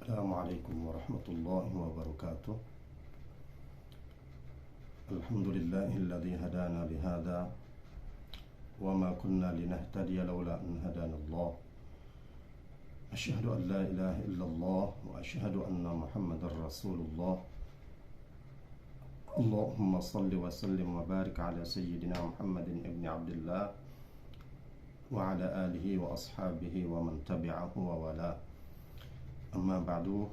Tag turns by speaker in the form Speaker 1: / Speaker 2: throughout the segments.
Speaker 1: Assalamualaikum warahmatullahi wabarakatuh. Alhamdulillahilladzi hadana lihada wa ma kunna linahtadiya laula an hadana Allah. Asyhadu an la ilaha illallah wa asyhadu anna Muhammadar Rasulullah. Allahumma salli wa sallim wa barik ala sayyidina Muhammadin ibn Abdullah wa ala alihi wa ashabihi wa man tabi'ahu wa wala. Amma ba'du,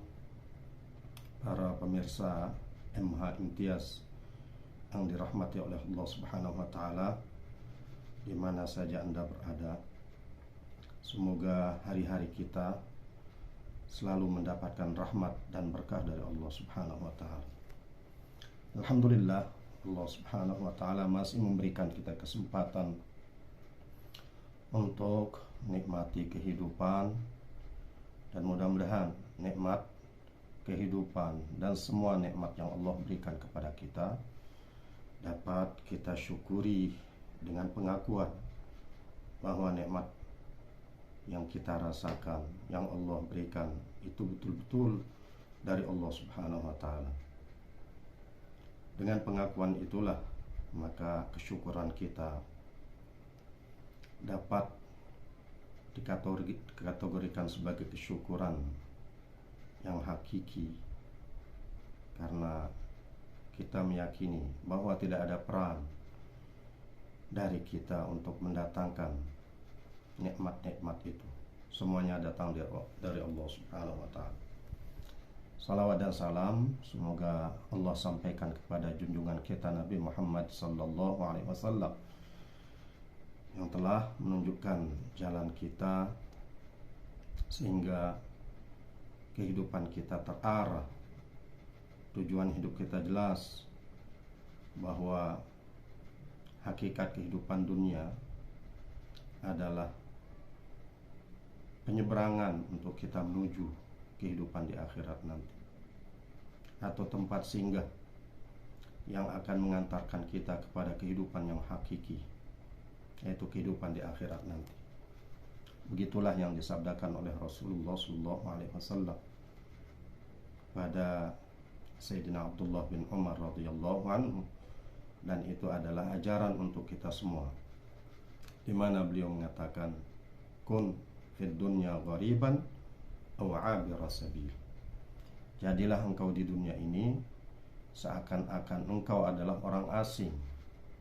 Speaker 1: para pemirsa MH Imtiaz yang dirahmati oleh Allah Subhanahu wa taala di mana saja Anda berada. Semoga hari-hari kita selalu mendapatkan rahmat dan berkah dari Allah Subhanahu wa taala. Alhamdulillah, Allah Subhanahu wa taala masih memberikan kita kesempatan untuk menikmati kehidupan, dan mudah-mudahan nikmat kehidupan dan semua nikmat yang Allah berikan kepada kita dapat kita syukuri dengan pengakuan bahwa nikmat yang kita rasakan, yang Allah berikan itu betul-betul dari Allah Subhanahu wa taala. Dengan pengakuan itulah maka kesyukuran kita dapat dikategorikan sebagai kesyukuran yang hakiki, karena kita meyakini bahwa tidak ada peran dari kita untuk mendatangkan nikmat-nikmat itu. Semuanya datang dari Allah Subhanahu wa taala. Salawat dan salam semoga Allah sampaikan kepada junjungan kita Nabi Muhammad sallallahu alaihi wasallam yang telah menunjukkan jalan kita sehingga kehidupan kita terarah, tujuan hidup kita jelas, bahwa hakikat kehidupan dunia adalah penyeberangan untuk kita menuju kehidupan di akhirat nanti, atau tempat singgah yang akan mengantarkan kita kepada kehidupan yang hakiki, yaitu kehidupan di akhirat nanti. Begitulah yang disabdakan oleh Rasulullah SAW pada Sayyidina Abdullah bin Umar radhiyallahu anhu, dan itu adalah ajaran untuk kita semua, di mana beliau mengatakan, kun fid dunya ghariban aw 'abira sabil. Jadilah engkau di dunia ini seakan-akan engkau adalah orang asing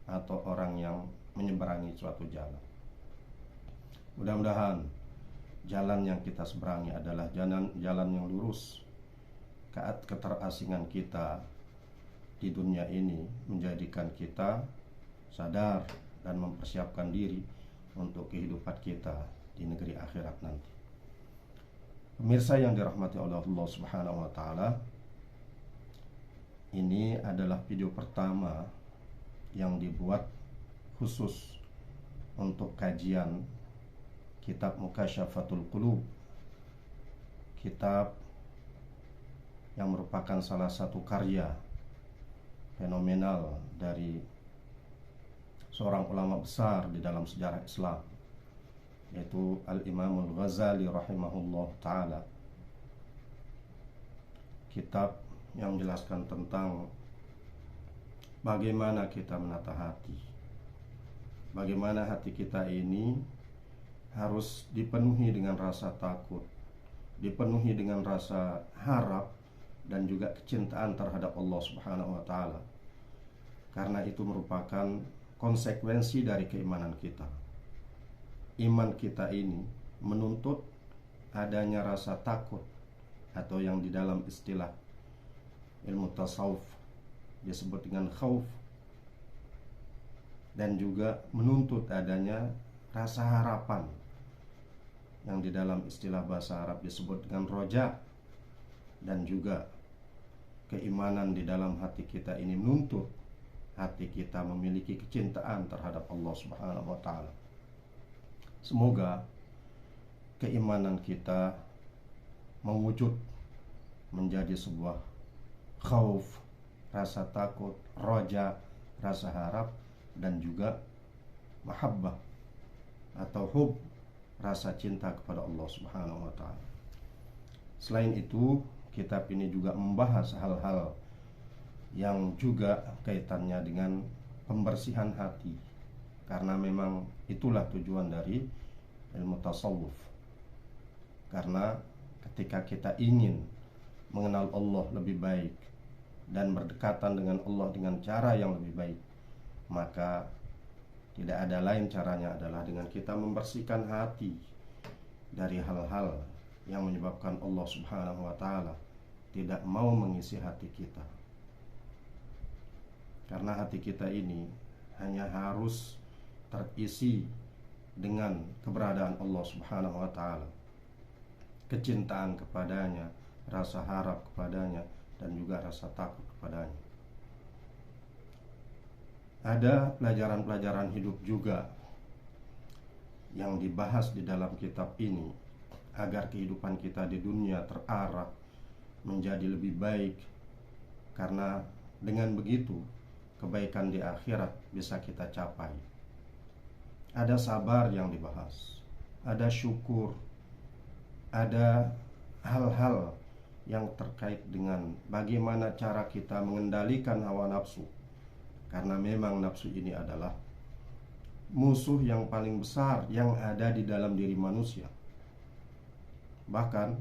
Speaker 1: atau orang yang menyeberangi suatu jalan. Mudah-mudahan jalan yang kita seberangi adalah jalan yang lurus. Keterasingan kita di dunia ini menjadikan kita sadar dan mempersiapkan diri untuk kehidupan kita di negeri akhirat nanti. Pemirsa yang dirahmati oleh Allah Subhanahu wa taala, ini adalah video pertama yang dibuat khusus untuk kajian kitab Mukasyafatul Qulub, kitab yang merupakan salah satu karya fenomenal dari seorang ulama besar di dalam sejarah Islam, yaitu Al-Imam Al-Ghazali rahimahullah ta'ala. Kitab yang menjelaskan tentang bagaimana kita menata hati, bagaimana hati kita ini harus dipenuhi dengan rasa takut, dipenuhi dengan rasa harap, dan juga kecintaan terhadap Allah Subhanahu wa taala. Karena itu merupakan konsekuensi dari keimanan kita. Iman kita ini menuntut adanya rasa takut, atau yang di dalam istilah ilmu tasawuf disebut dengan khauf, dan juga menuntut adanya rasa harapan yang di dalam istilah bahasa Arab disebut dengan roja, dan juga keimanan di dalam hati kita ini menuntut hati kita memiliki kecintaan terhadap Allah Subhanahu wa taala. Semoga keimanan kita mewujud menjadi sebuah khauf, rasa takut, roja, rasa harap, dan juga mahabbah atau hub, rasa cinta kepada Allah Subhanahu wa taala. Selain itu, kitab ini juga membahas hal-hal yang juga kaitannya dengan pembersihan hati, karena memang itulah tujuan dari ilmu tasawuf. Karena ketika kita ingin mengenal Allah lebih baik dan berdekatan dengan Allah dengan cara yang lebih baik, maka tidak ada lain caranya adalah dengan kita membersihkan hati dari hal-hal yang menyebabkan Allah Subhanahu wa ta'ala tidak mau mengisi hati kita. Karena hati kita ini hanya harus terisi dengan keberadaan Allah Subhanahu wa ta'ala, kecintaan kepadanya, rasa harap kepadanya, dan juga rasa takut kepadanya. Ada pelajaran-pelajaran hidup juga yang dibahas di dalam kitab ini agar kehidupan kita di dunia terarah menjadi lebih baik, karena dengan begitu kebaikan di akhirat bisa kita capai. Ada sabar yang dibahas, ada syukur, ada hal-hal yang terkait dengan bagaimana cara kita mengendalikan hawa nafsu, karena memang nafsu ini adalah musuh yang paling besar yang ada di dalam diri manusia. Bahkan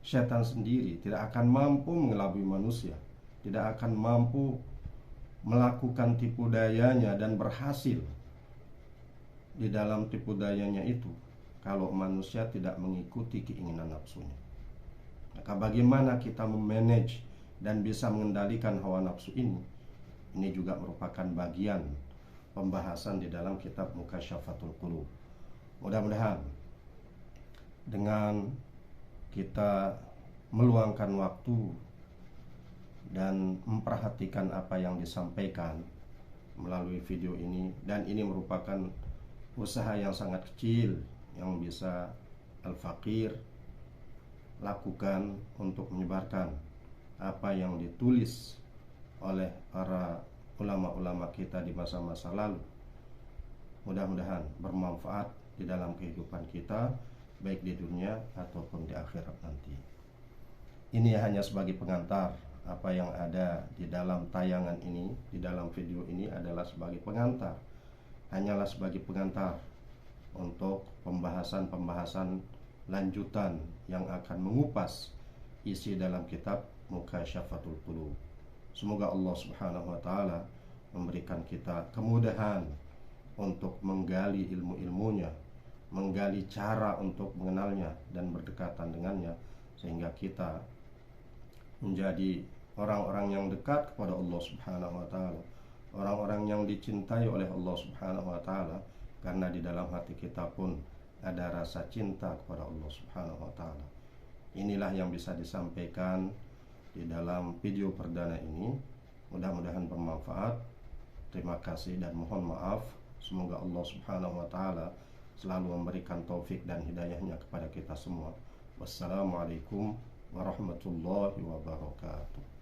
Speaker 1: setan sendiri tidak akan mampu mengelabui manusia, tidak akan mampu melakukan tipu dayanya dan berhasil di dalam tipu dayanya itu kalau manusia tidak mengikuti keinginan nafsunya. Maka bagaimana kita memanage dan bisa mengendalikan hawa nafsu ini juga merupakan bagian pembahasan di dalam kitab Mukasyafatul Qulub. Mudah-mudahan dengan kita meluangkan waktu dan memperhatikan apa yang disampaikan melalui video ini, dan ini merupakan usaha yang sangat kecil yang bisa Al-Faqir lakukan untuk menyebarkan apa yang ditulis oleh para ulama-ulama kita di masa-masa lalu. Mudah-mudahan bermanfaat di dalam kehidupan kita, baik di dunia ataupun di akhirat nanti. Ini hanya sebagai pengantar. Apa yang ada di dalam tayangan ini, di dalam video ini adalah sebagai pengantar, hanyalah sebagai pengantar untuk pembahasan-pembahasan lanjutan yang akan mengupas isi dalam kitab Mukasyafatul Qulub. Semoga Allah Subhanahu wa ta'ala memberikan kita kemudahan untuk menggali ilmu-ilmunya, menggali cara untuk mengenalnya dan berdekatan dengannya, sehingga kita menjadi orang-orang yang dekat kepada Allah Subhanahu wa ta'ala, orang-orang yang dicintai oleh Allah Subhanahu wa ta'ala, karena di dalam hati kita pun ada rasa cinta kepada Allah Subhanahu wa ta'ala. Inilah yang bisa disampaikan di dalam video perdana ini. Mudah-mudahan bermanfaat. Terima kasih dan mohon maaf. Semoga Allah Subhanahu wa ta'ala selalu memberikan taufik dan hidayahnya kepada kita semua. Wassalamualaikum warahmatullahi wabarakatuh.